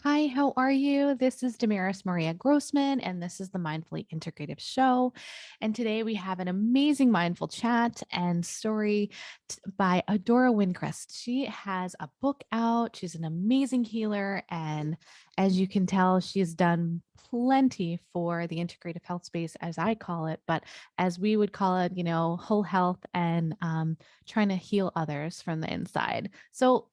Hi, how are you? This is Damaris Maria Grossman, and this is the Mindfully Integrative Show. And today we have an amazing mindful chat and story by Adora Winquist. She has a book out. She's an amazing healer. And as you can tell, she's done plenty for the integrative health space, as I call it, but as we would call it, whole health and trying to heal others from the inside. So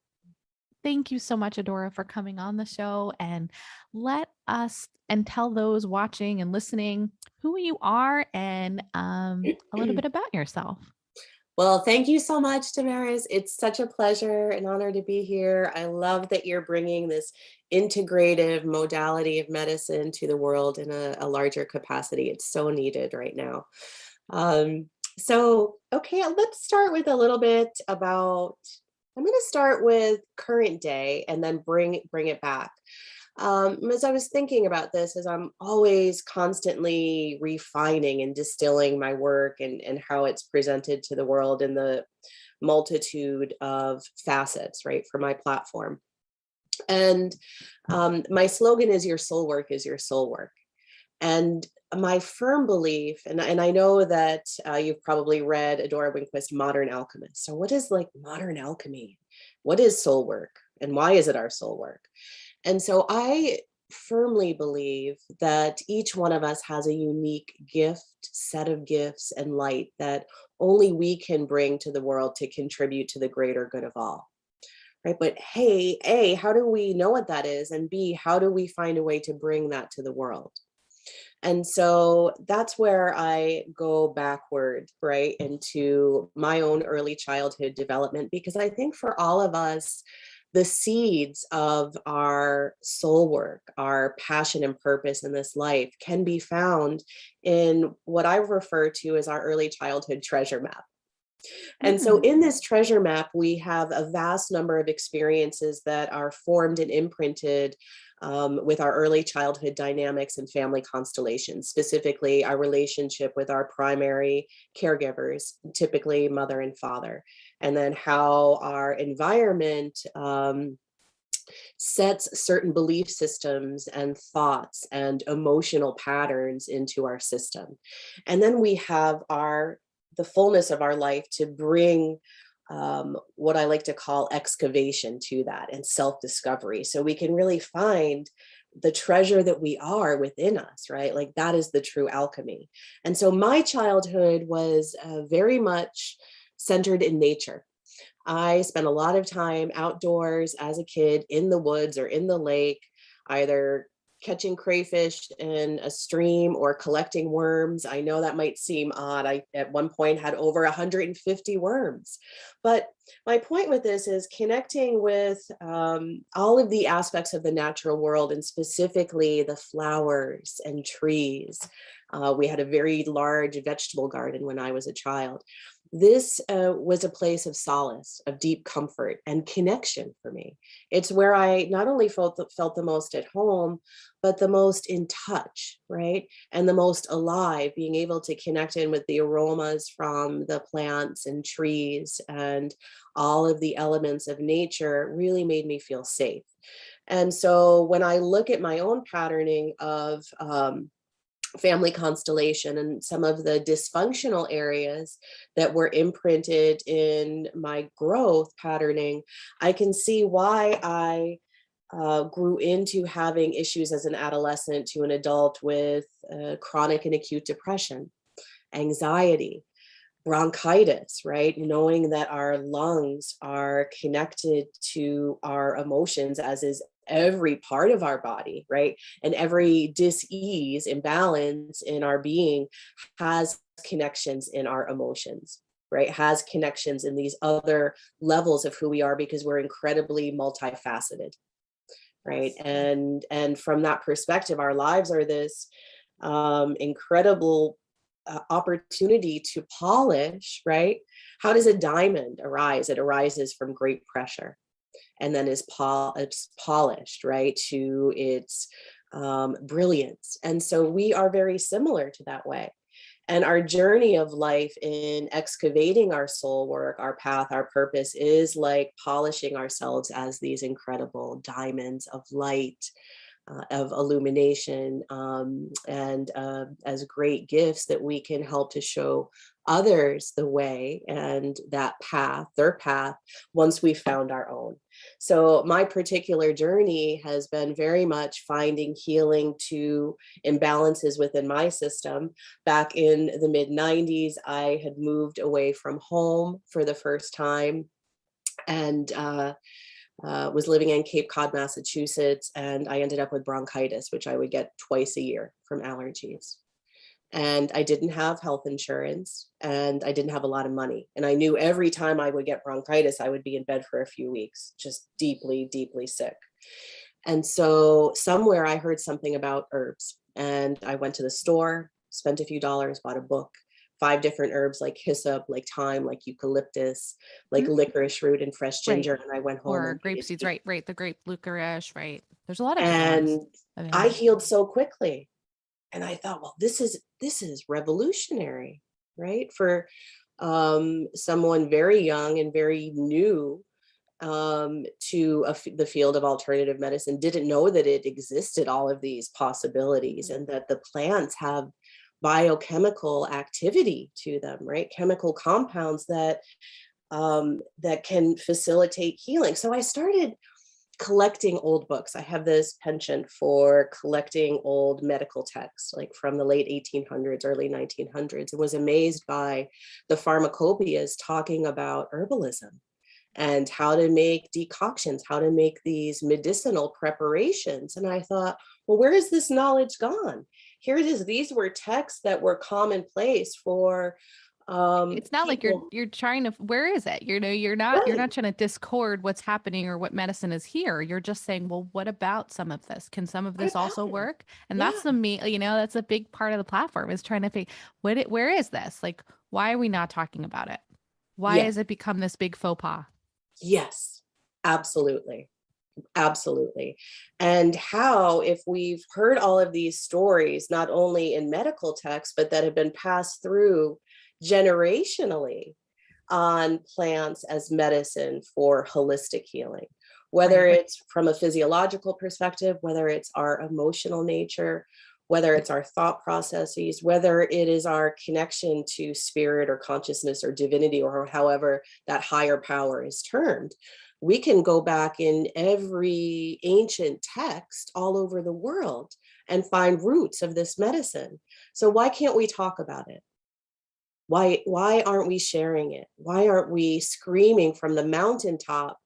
thank you so much, Adora, for coming on the show and let us and tell those watching and listening who you are and a little bit about yourself. Well, thank you so much, Damaris. It's such a pleasure and honor to be here. I love that you're bringing this integrative modality of medicine to the world in a larger capacity. It's so needed right now. Okay, let's start with a little bit about. I'm going to start with current day and then bring it back. As I was thinking about this, as I'm always constantly refining and distilling my work and how it's presented to the world in the multitude of facets, right, for my platform. And my slogan is your soul work is your soul work. And my firm belief, and I know that you've probably read Adora Winquist Modern Alchemist. So what is like modern alchemy? What is soul work? And why is it our soul work? And so I firmly believe that each one of us has a unique gift, set of gifts and light that only we can bring to the world to contribute to the greater good of all. Right. But hey, A, how do we know what that is? And B, how do we find a way to bring that to the world? And so that's where I go backward, right, into my own early childhood development, because I think for all of us, the seeds of our soul work, our passion and purpose in this life can be found in what I refer to as our early childhood treasure map. And so Mm, in this treasure map, we have a vast number of experiences that are formed and imprinted with our early childhood dynamics and family constellations, specifically our relationship with our primary caregivers, typically mother and father, and then how our environment sets certain belief systems and thoughts and emotional patterns into our system. And then we have the fullness of our life to bring what I like to call excavation to that and self-discovery. So we can really find the treasure that we are within us, right? Like that is the true alchemy. And so my childhood was very much centered in nature. I spent a lot of time outdoors as a kid in the woods or in the lake, either catching crayfish in a stream or collecting worms. I know that might seem odd. I, at one point, had over 150 worms. But my point with this is connecting with all of the aspects of the natural world and specifically the flowers and trees. We had a very large vegetable garden when I was a child. This was a place of solace, of deep comfort and connection for me. It's where I not only felt the most at home, but the most in touch, right? And the most alive, being able to connect in with the aromas from the plants and trees and all of the elements of nature really made me feel safe. And so when I look at my own patterning of family constellation and some of the dysfunctional areas that were imprinted in my growth patterning, I can see why I grew into having issues as an adolescent to an adult with chronic and acute depression, anxiety, bronchitis, right? Knowing that our lungs are connected to our emotions, as is every part of our body, right? And every dis-ease, imbalance in our being has connections in our emotions, right? Has connections in these other levels of who we are because we're incredibly multifaceted, right? And from that perspective, our lives are this incredible opportunity to polish, right? How does a diamond arise? It arises from great pressure and then it's polished, right, to its brilliance. And so we are very similar to that way. And our journey of life in excavating our soul work, our path, our purpose is like polishing ourselves as these incredible diamonds of light, of illumination, and as great gifts that we can help to show others the way and that path, their path, once we found our own. So my particular journey has been very much finding healing to imbalances within my system. Back in the mid 90s, I had moved away from home for the first time, and was living in Cape Cod, Massachusetts, and I ended up with bronchitis, which I would get twice a year from allergies. And I didn't have health insurance, and I didn't have a lot of money. And I knew every time I would get bronchitis, I would be in bed for a few weeks, just deeply, deeply sick. And so somewhere I heard something about herbs, and I went to the store, spent a few dollars, bought a book, 5 different herbs like hyssop, like thyme, like eucalyptus, like Mhm. licorice root and fresh Right. ginger. And I went home Or and grape made seeds, tea. right, right. The grape licorice, right. There's a lot of different ones And I available. healed so quickly. And I thought, well, this is revolutionary, right? For someone very young and very new to the field of alternative medicine, didn't know that it existed, all of these possibilities, and that the plants have biochemical activity to them, right? Chemical compounds that can facilitate healing. So I started collecting old books. I have this penchant for collecting old medical texts, like from the late 1800s, early 1900s, and was amazed by the pharmacopoeias talking about herbalism and how to make decoctions, how to make these medicinal preparations. And I thought, well, where has this knowledge gone? Here it is. These were texts that were commonplace for It's not like people. you're trying to, where is it? You're Right. not trying to discord what's happening or what medicine is here. You're just saying, well, what about some of this? Can some of What this about also it? work? And that's Yeah. the me, that's a big part of the platform, is trying to figure where is this? Like, why are we not talking about it? Why Yeah. has it become this big faux pas? Yes. Absolutely. Absolutely. And how, if we've heard all of these stories, not only in medical texts, but that have been passed through generationally on plants as medicine for holistic healing, whether Right. it's from a physiological perspective, whether it's our emotional nature, whether it's our thought processes, whether it is our connection to spirit or consciousness or divinity, or however that higher power is termed. We can go back in every ancient text all over the world and find roots of this medicine. So why can't we talk about it? Why aren't we sharing it? Why aren't we screaming from the mountaintop?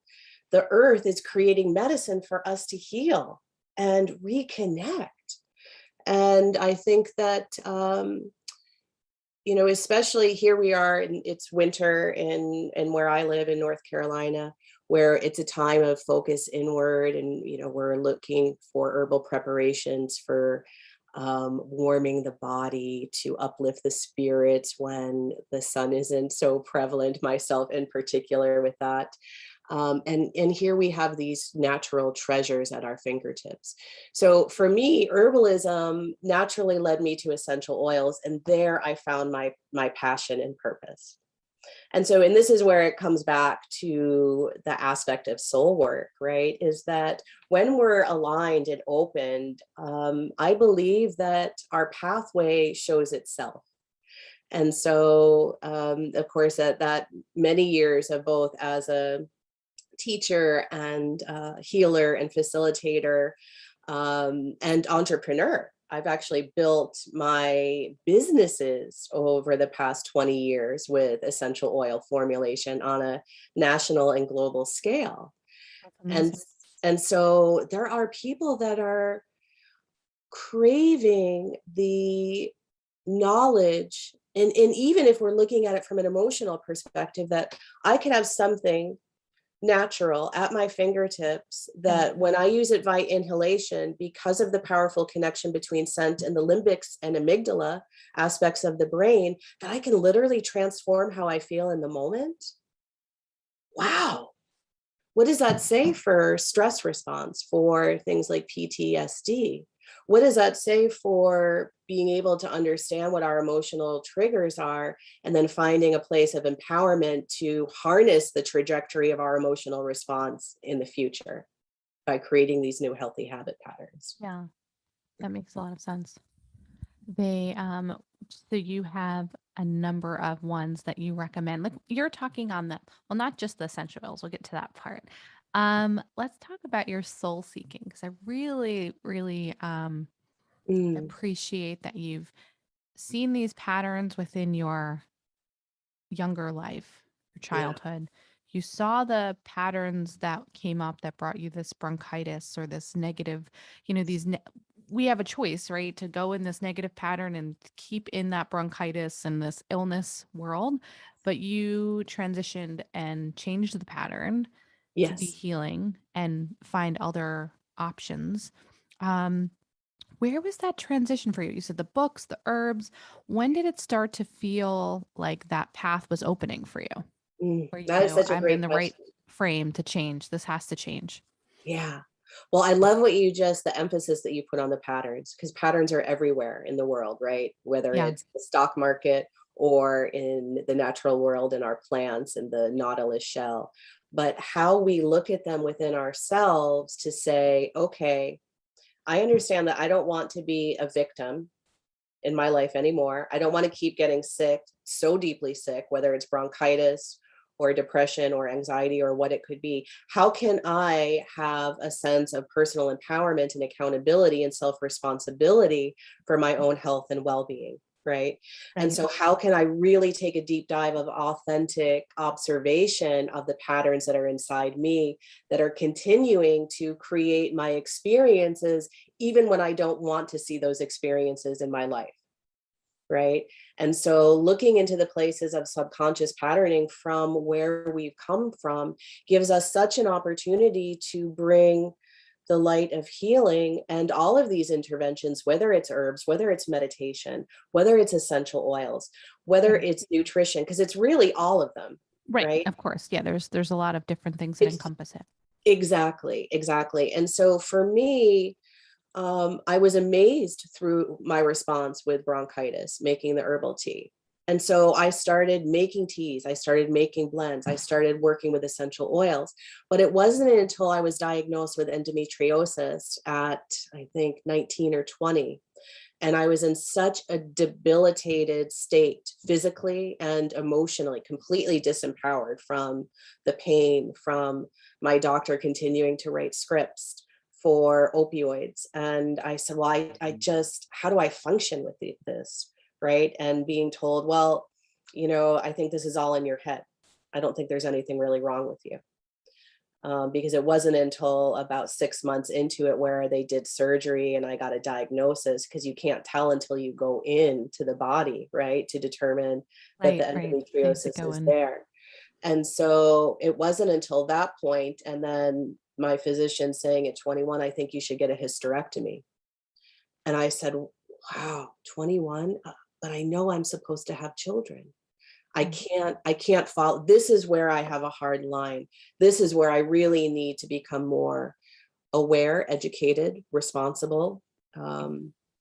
The earth is creating medicine for us to heal and reconnect. And I think that especially here we are, and it's winter in where I live in North Carolina, where it's a time of focus inward, and we're looking for herbal preparations for warming the body, to uplift the spirits when the sun isn't so prevalent, myself in particular with that. And here we have these natural treasures at our fingertips. So for me, herbalism naturally led me to essential oils, and there I found my passion and purpose. And this is where it comes back to the aspect of soul work, right? Is that when we're aligned and opened, I believe that our pathway shows itself. And so, of course, that many years of both as a teacher and healer and facilitator, and entrepreneur. I've actually built my businesses over the past 20 years with essential oil formulation on a national and global scale. That's And amazing. and so there are people that are craving the knowledge, and even if we're looking at it from an emotional perspective, that I could have something natural at my fingertips, And that when I use it via inhalation, because of the powerful connection between scent and the limbics and amygdala aspects of the brain, that I can literally transform how I feel in the moment. Wow. What does that say for stress response, for things like PTSD? What does that say for being able to understand what our emotional triggers are and then finding a place of empowerment to harness the trajectory of our emotional response in the future by creating these new healthy habit patterns? Yeah, that makes a lot of sense. They so you have a number of ones that you recommend. Like you're talking on the, well, not just the essential oils, we'll get to that part. Let's talk about your soul seeking, because I really, really Mm, appreciate that you've seen these patterns within your younger life, your yeah. childhood. You saw the patterns that came up that brought you this bronchitis or this negative, we have a choice, right? To go in this negative pattern and keep in that bronchitis and this illness world. But you transitioned and changed the pattern to be Yes. healing and find other options. Um, where was that transition for you? You said the books, the herbs. When did it start to feel like that path was opening for you? Where you That is go, such a I'm in great the right question. frame to change. This has to change. Yeah. Well, I love what you just, the emphasis that you put on the patterns, because patterns are everywhere in the world, right? Whether Yeah. it's the stock market or in the natural world in our plants and the nautilus shell. But how we look at them within ourselves to say, okay, I understand that I don't want to be a victim in my life anymore. I don't want to keep getting sick, so deeply sick, whether it's bronchitis or depression or anxiety or what it could be. How can I have a sense of personal empowerment and accountability and self responsibility for my own health and well being? Right. And Right. so, how can I really take a deep dive of authentic observation of the patterns that are inside me that are continuing to create my experiences, even when I don't want to see those experiences in my life? Right. And so looking into the places of subconscious patterning from where we've come from gives us such an opportunity to bring the light of healing and all of these interventions, whether it's herbs, whether it's meditation, whether it's essential oils, whether Yeah. it's nutrition, because it's really all of them, Right. right? Of course. Yeah. There's a lot of different things that It's encompass it. exactly, exactly. And so for me, I was amazed through my response with bronchitis, making the herbal tea. And so I started making teas, I started making blends, I started working with essential oils. But it wasn't until I was diagnosed with endometriosis at, I think, 19 or 20. And I was in such a debilitated state, physically and emotionally, completely disempowered from the pain, from my doctor continuing to write scripts for opioids. And I said, well, I just, how do I function with this? Right. And being told, well, I think this is all in your head. I don't think there's anything really wrong with you. Because it wasn't until about 6 months into it where they did surgery and I got a diagnosis, because you can't tell until you go into the body, right, to determine that the Right. Right. They have to endometriosis go is in. there. And so it wasn't until that point, and then my physician saying at 21, I think you should get a hysterectomy. And I said, wow, 21? But I know I'm supposed to have children. Right. I can't follow. This is where I have a hard line. This is where I really need to become more aware, educated, responsible,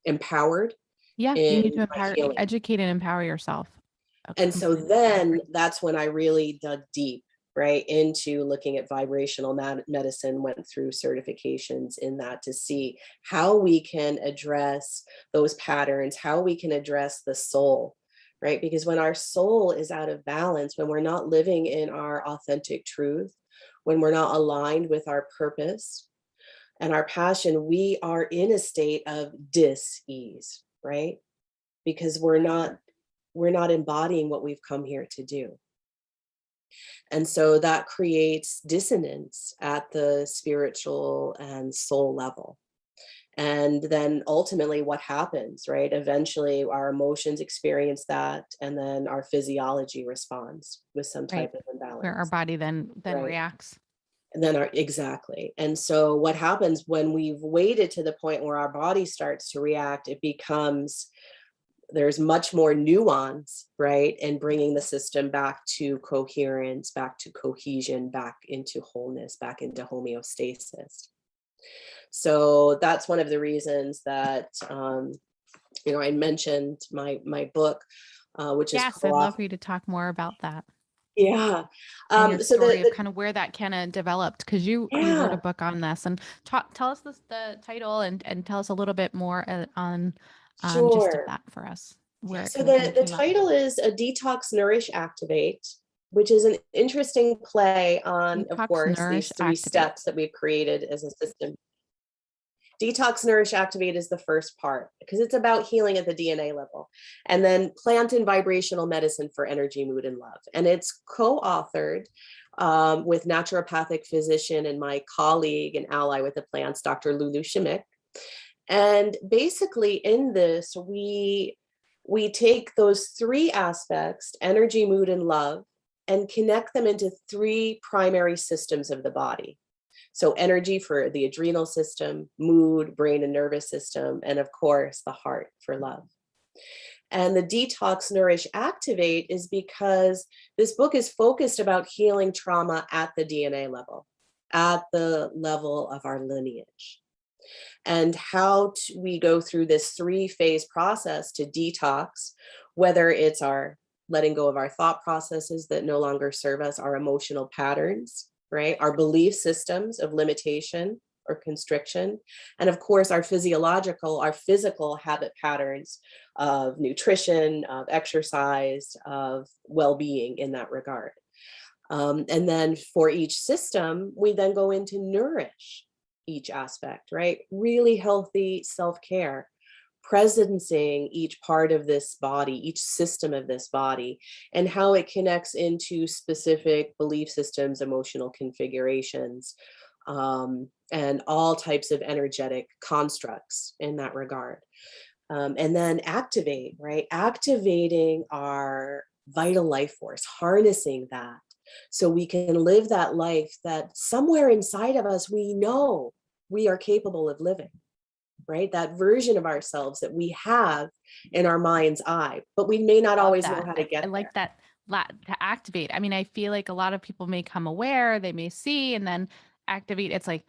empowered Yeah. You need in to my empower, healing. educate and empower yourself. And so Completely then agree. that's when I really dug deep, right, into looking at vibrational medicine, went through certifications in that to see how we can address those patterns, how we can address the soul, right? Because when our soul is out of balance, when we're not living in our authentic truth, when we're not aligned with our purpose and our passion, we are in a state of dis-ease, right? Because we're not embodying what we've come here to do. And so that creates dissonance at the spiritual and soul level. And then ultimately, what happens, right? Eventually, our emotions experience that, and then our physiology responds with some Right. type of Where our imbalance, body then right? reacts. And then exactly. And so, what happens when we've waited to the point where our body starts to react, it becomes there's much more nuance, right? And bringing the system back to coherence, back to cohesion, back into wholeness, back into homeostasis. So that's one of the reasons that, I mentioned my book, which is Yes, I'd love for you to talk more about that yeah. and your So story of kind of where that kind of developed, because you wrote a yeah, book on this. And tell us the title, and tell us a little bit more on just of sure. that for us, where it So kind of the came up. title is a detox, nourish, activate, which is an interesting play on, of Detox, course, nourish, these three activate. steps that we've created as a system. Detox, nourish, activate is the first part because it's about healing at the DNA level. And then plant and vibrational medicine for energy, mood, and love. And it's co-authored with naturopathic physician and my colleague and ally with the plants, Dr. Lulu Shimmick. And basically in this, we take those three aspects, energy, mood, and love, and connect them into three primary systems of the body. So energy for the adrenal system, mood, brain and nervous system, and of course, the heart for love. And the detox, nourish, activate is because this book is focused about healing trauma at the DNA level, at the level of our lineage, and how we go through this three-phase process to detox, whether it's our letting go of our thought processes that no longer serve us, our emotional patterns, right? Our belief systems of limitation or constriction, and of course, our physical habit patterns of nutrition, of exercise, of well-being in that regard. And then for each system, we then go into nourish each aspect, right? Really healthy self-care, presencing each part of this body, each system of this body, and how it connects into specific belief systems, emotional configurations, and all types of energetic constructs in that regard. And then activate, right? Activating our vital life force, harnessing that so we can live that life that somewhere inside of us we know we are capable of living, right? That version of ourselves that we have in our mind's eye, but we may not Love always know that. how to I get like there. that to activate. I mean, I feel like a lot of people may come aware, they may see, and then activate. It's like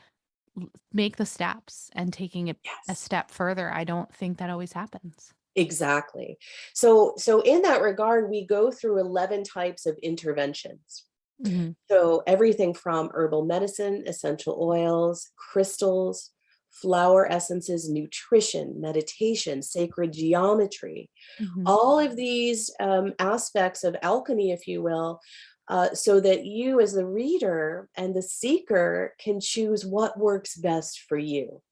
make the steps and taking it a Yes. step further. I don't think that always happens. Exactly. So in that regard, we go through 11 types of interventions. Hmm. So everything from herbal medicine, essential oils, crystals, flower essences, nutrition, meditation, sacred geometry, Hmm. all of these aspects of alchemy, if you will, so that you as the reader and the seeker can choose what works best for you.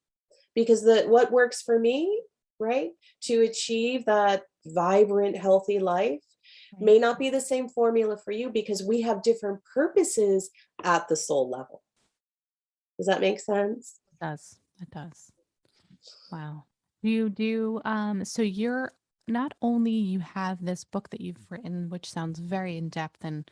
Because what works for me, right, to achieve that vibrant, healthy life Right. may not be the same formula for you because we have different purposes at the soul level. Does that make sense? It does. It does. Wow. You do so you're not only you have this book that you've written, which sounds very in depth, and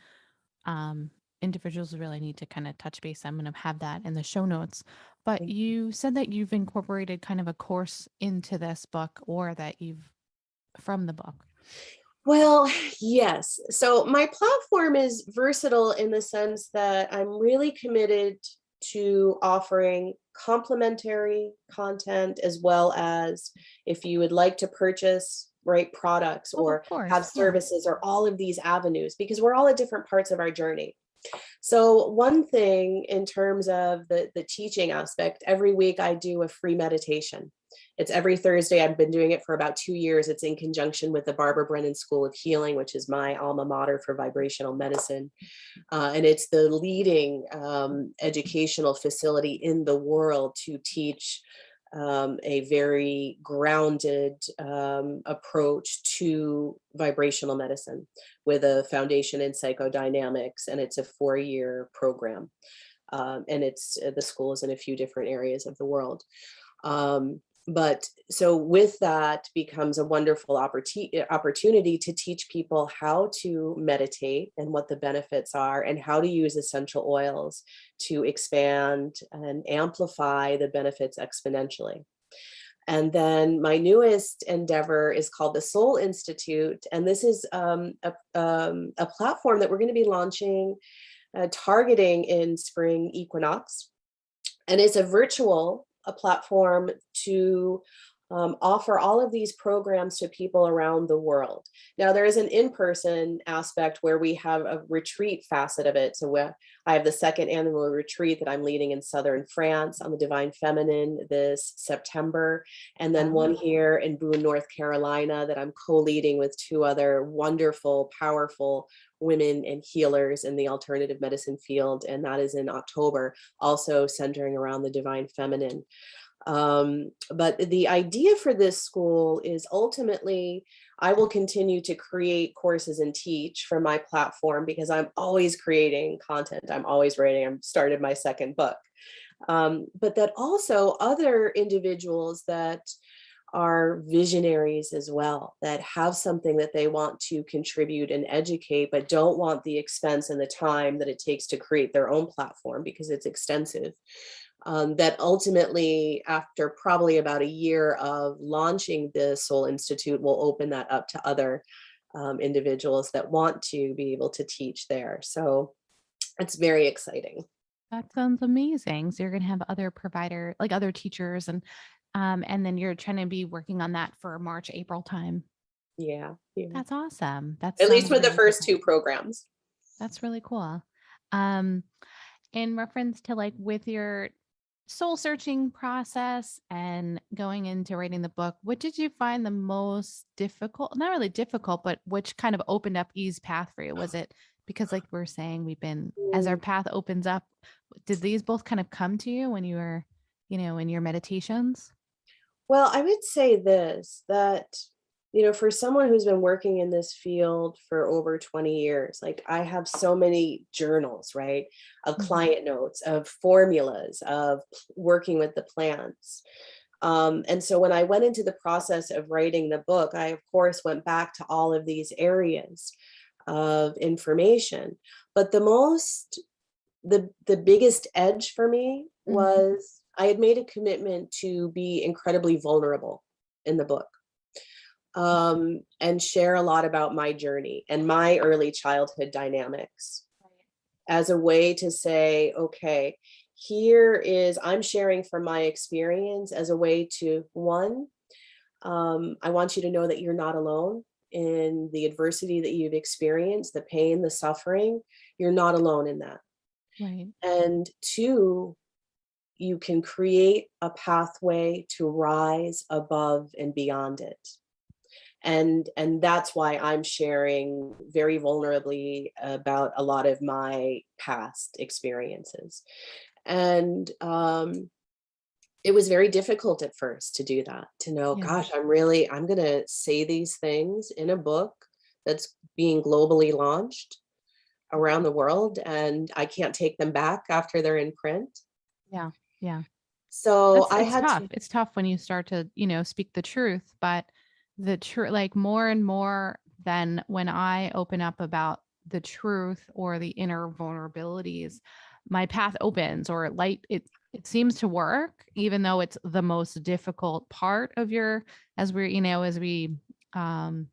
um individuals really need to kind of touch base. I'm going to have that in the show notes. But you said that you've incorporated kind of a course into this book, or that you've from the book. Well, yes. So my platform is versatile in the sense that I'm really committed to offering complementary content as well as if you would like to purchase right products Oh, of or have course. Yeah. services or all of these avenues because we're all at different parts of our journey. So one thing in terms of the teaching aspect, every week I do a free meditation. It's every Thursday. I've been doing it for about 2 years. It's in conjunction with the Barbara Brennan School of Healing, which is my alma mater for vibrational medicine. And it's the leading educational facility in the world to teach a very grounded approach to vibrational medicine with a foundation in psychodynamics. And it's a 4-year program. And it's the school is in a few different areas of the world. But so with that becomes a wonderful opportunity to teach people how to meditate and what the benefits are and how to use essential oils to expand and amplify the benefits exponentially. And then my newest endeavor is called the Soul Institute. And this is a platform that we're going to be launching, targeting in spring equinox. And it's a platform to offer all of these programs to people around the world. Now, there is an in-person aspect where we have a retreat facet of it. So I have the second annual retreat that I'm leading in Southern France on the Divine Feminine this September, and then one here in Boone, North Carolina that I'm co-leading with two other wonderful, powerful women and healers in the alternative medicine field, and that is in October, also centering around the Divine Feminine. But the idea for this school is ultimately I will continue to create courses and teach for my platform because I'm always creating content. I'm always writing. I've started my second book. But that also other individuals that are visionaries as well, that have something that they want to contribute and educate, but don't want the expense and the time that it takes to create their own platform because it's extensive. That ultimately, after probably about a year of launching the Soul Institute, will open that up to other individuals that want to be able to teach there. So it's very exciting. That sounds amazing. So you're going to have other provider, like other teachers, and then you're trying to be working on that for March, April time. Yeah, yeah. That's awesome. That At least sounds for the really first cool. two programs. That's really cool. In reference to like with your soul searching process and going into writing the book, what did you find the most difficult? Not really difficult, but which kind of opened up ease path for you? Was it because like we're saying, we've been, as our path opens up, did these both kind of come to you when you were, in your meditations? Well, I would say this, that, for someone who's been working in this field for over 20 years, like I have so many journals, right, of Mhm. client notes, of formulas, of working with the plants. And so when I went into the process of writing the book, I, of course, went back to all of these areas of information. But the biggest edge for me Mhm. was I had made a commitment to be incredibly vulnerable in the book, and share a lot about my journey and my early childhood dynamics as a way to say, okay, I'm sharing from my experience as a way to, one, I want you to know that you're not alone in the adversity that you've experienced, the pain, the suffering. You're not alone in that. Right. And two, you can create a pathway to rise above and beyond it. And that's why I'm sharing very vulnerably about a lot of my past experiences. And it was very difficult at first to do that, to know, Yeah. gosh, I'm going to say these things in a book that's being globally launched around the world, and I can't take them back after they're in print. Yeah. Yeah. So I It's had tough. to, It's tough when you start to, speak the truth, but the truth, like more and more than when I open up about the truth or the inner vulnerabilities, my path opens or it seems to work, even though it's the most difficult part of your, as we're, as we, um,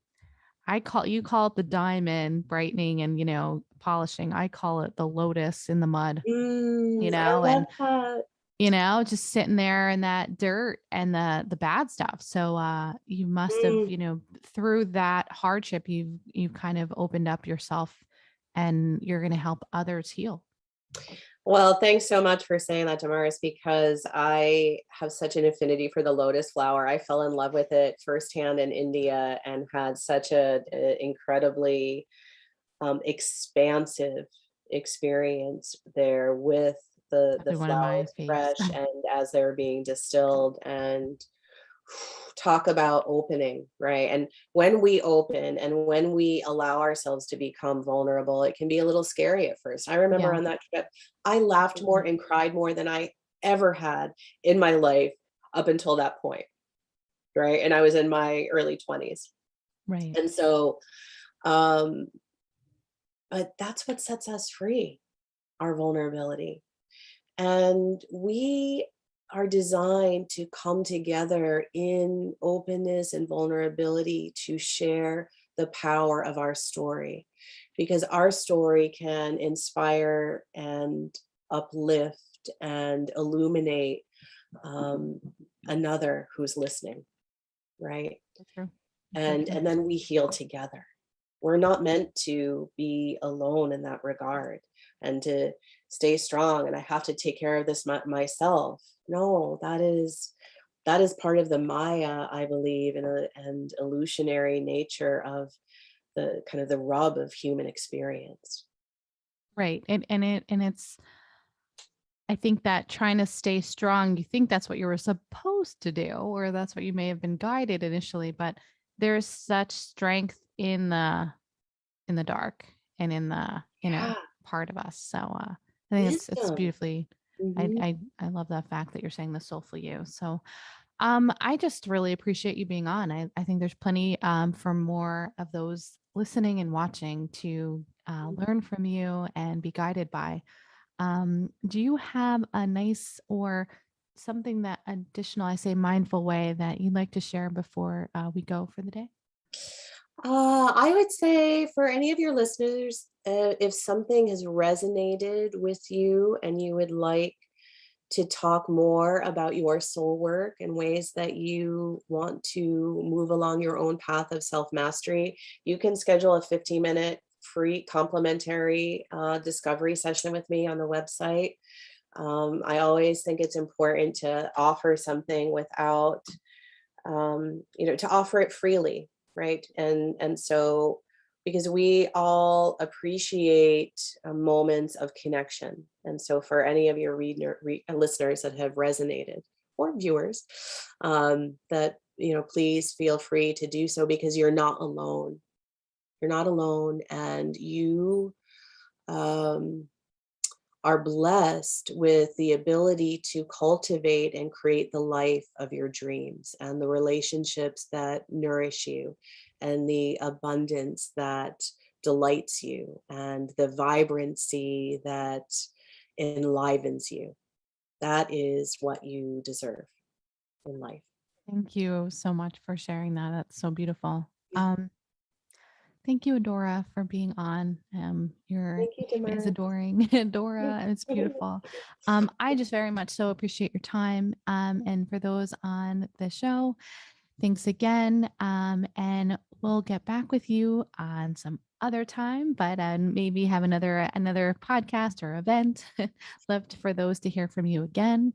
you call it the diamond brightening and, polishing. I call it the lotus in the mud, I love and that. just sitting there in that dirt and the bad stuff. So you must have, Mm. through that hardship, you've kind of opened up yourself and you're going to help others heal. Well, thanks so much for saying that, Damaris, because I have such an affinity for the lotus flower. I fell in love with it firsthand in India and had such a incredibly expansive experience there with the Probably one of my flowers faves. fresh and as they're being distilled. And talk about opening, right? And when we open and when we allow ourselves to become vulnerable, it can be a little scary at first. I remember Yeah, on that trip, I laughed more absolutely. and cried more than I ever had in my life up until that point, right? And I was in my early 20s. Right. And so, um, but that's what sets us free, our vulnerability. And we are designed to come together in openness and vulnerability to share the power of our story, because our story can inspire and uplift uplift and illuminate another who's listening, right? So true. So And true. then we heal together. We're not meant to be alone in that regard and to stay strong and I have to take care of this myself. No, that is part of the Maya, I believe, and illusionary nature of the kind of the rub of human experience. Right. And it's I think that trying to stay strong, you think that's what you were supposed to do, or that's what you may have been guided initially, but there's such strength in the dark and in the inner Yeah, part of us. So I think it's wisdom. beautifully Mhm. I love the fact that you're saying the soulful you. So I just really appreciate you being on. I think there's plenty for more of those listening and watching to learn from you and be guided by. Do you have a nice or something that additional, I say mindful way that you'd like to share before we go for the day? I would say for any of your listeners, if something has resonated with you and you would like to talk more about your soul work and ways that you want to move along your own path of self mastery, you can schedule a 15-minute free complimentary discovery session with me on the website. I always think it's important to offer something without to offer it freely, right? And so because we all appreciate moments of connection, and so for any of your listeners that have resonated or viewers, that please feel free to do so because you're not alone. You're not alone, and you um, are blessed with the ability to cultivate and create the life of your dreams and the relationships that nourish you and the abundance that delights you and the vibrancy that enlivens you. That is what you deserve in life. Thank you so much for sharing that. That's so beautiful. Yeah. Thank you, Adora, for being on. Your Thank you, name is Tamara. adoring, Adora, and it's beautiful. I just very much so appreciate your time. And for those on the show, thanks again. And we'll get back with you on some other time, but maybe have another podcast or event. Love for those to hear from you again.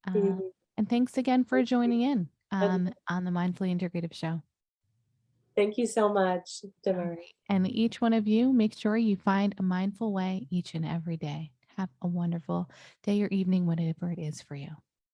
Mhm. And thanks again for Thank you. joining in And on the Mindfully Integrative Show. thank you so much, All Tamara. right. And each one of you, make sure you find a mindful way each and every day. Have a wonderful day or evening, whatever it is for you.